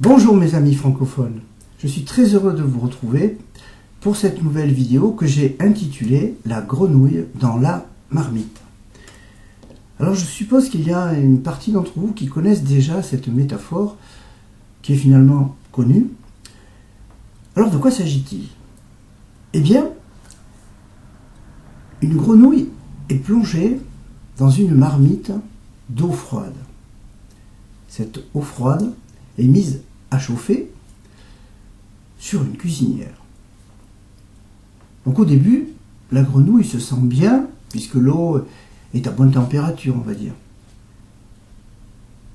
Bonjour mes amis francophones, je suis très heureux de vous retrouver pour cette nouvelle vidéo que j'ai intitulée « La grenouille dans la marmite ». Alors je suppose qu'il y a une partie d'entre vous qui connaissent déjà cette métaphore qui est finalement connue. Alors de quoi s'agit-il? Eh bien, une grenouille est plongée dans une marmite d'eau froide. Cette eau froide est mise à chauffer sur une cuisinière. Donc au début, la grenouille se sent bien puisque l'eau est à bonne température, on va dire.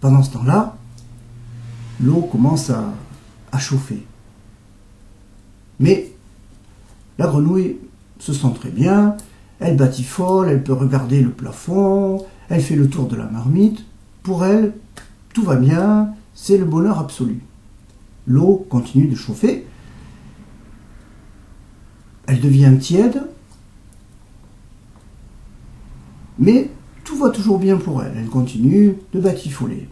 Pendant ce temps-là, l'eau commence à chauffer. Mais la grenouille se sent très bien, elle batifole, elle peut regarder le plafond, elle fait le tour de la marmite. Pour elle, tout va bien, c'est le bonheur absolu. L'eau continue de chauffer, elle devient tiède, mais tout va toujours bien pour elle. Elle continue de batifoler.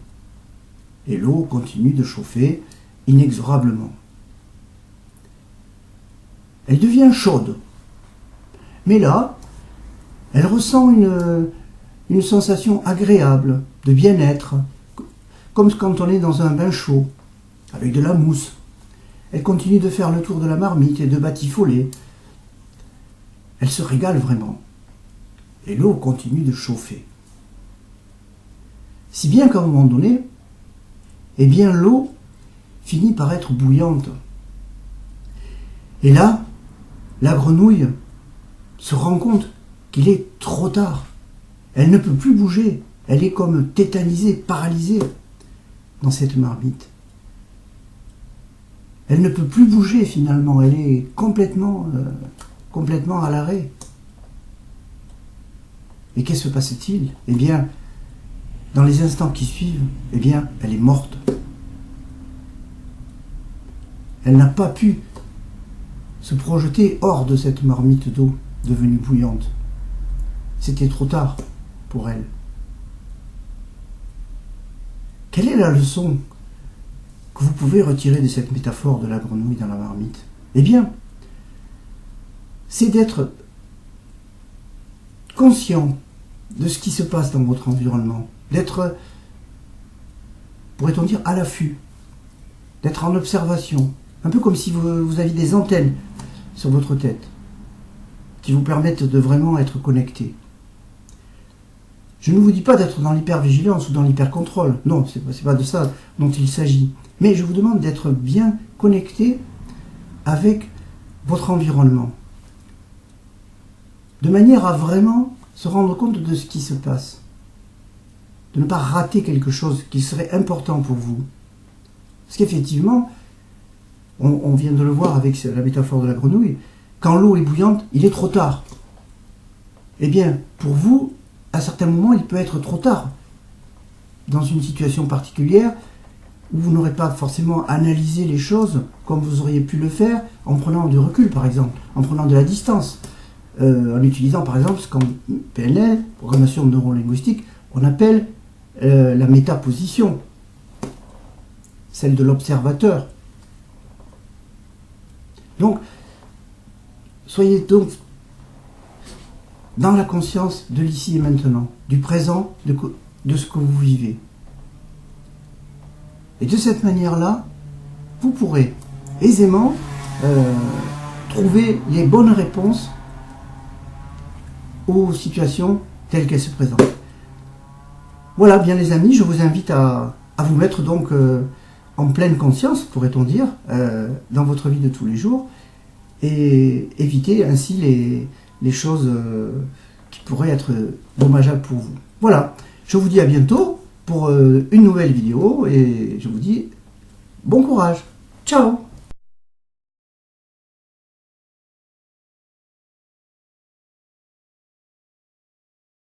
Et l'eau continue de chauffer inexorablement. Elle devient chaude. Mais là, elle ressent une sensation agréable, de bien-être, comme quand on est dans un bain chaud, avec de la mousse. Elle continue de faire le tour de la marmite et de batifoler. Elle se régale vraiment. Et l'eau continue de chauffer. Si bien qu'à un moment donné, eh bien l'eau finit par être bouillante. Et là, la grenouille se rend compte qu'il est trop tard. Elle ne peut plus bouger. Elle est comme tétanisée, paralysée dans cette marmite. Elle ne peut plus bouger finalement. Elle est complètement à l'arrêt. Et qu'est-ce qui se passe-t-il? Eh bien, dans les instants qui suivent, eh bien, elle est morte. Elle n'a pas pu se projeter hors de cette marmite d'eau devenue bouillante. C'était trop tard pour elle. Quelle est la leçon que vous pouvez retirer de cette métaphore de la grenouille dans la marmite? Eh bien, c'est d'être conscient de ce qui se passe dans votre environnement, d'être, pourrait-on dire, à l'affût, d'être en observation, un peu comme si vous aviez des antennes sur votre tête qui vous permettent de vraiment être connecté. Je ne vous dis pas d'être dans l'hypervigilance ou dans l'hypercontrôle, non, c'est pas de ça dont il s'agit, mais je vous demande d'être bien connecté avec votre environnement, de manière à vraiment se rendre compte de ce qui se passe, de ne pas rater quelque chose qui serait important pour vous. Parce qu'effectivement, on vient de le voir avec la métaphore de la grenouille, quand l'eau est bouillante, il est trop tard. Eh bien, pour vous, à certains moments, il peut être trop tard. Dans une situation particulière, où vous n'aurez pas forcément analysé les choses comme vous auriez pu le faire en prenant du recul, par exemple, en prenant de la distance. En utilisant par exemple ce qu'en PNL, programmation neurolinguistique, on appelle la métaposition, celle de l'observateur. Donc, soyez donc dans la conscience de l'ici et maintenant, du présent, de ce que vous vivez. Et de cette manière-là, vous pourrez aisément trouver les bonnes réponses aux situations telles qu'elles se présentent. Voilà, bien les amis, je vous invite à vous mettre donc en pleine conscience, pourrait-on dire, dans votre vie de tous les jours, et éviter ainsi les choses qui pourraient être dommageables pour vous. Voilà, je vous dis à bientôt pour une nouvelle vidéo, et je vous dis bon courage. Ciao!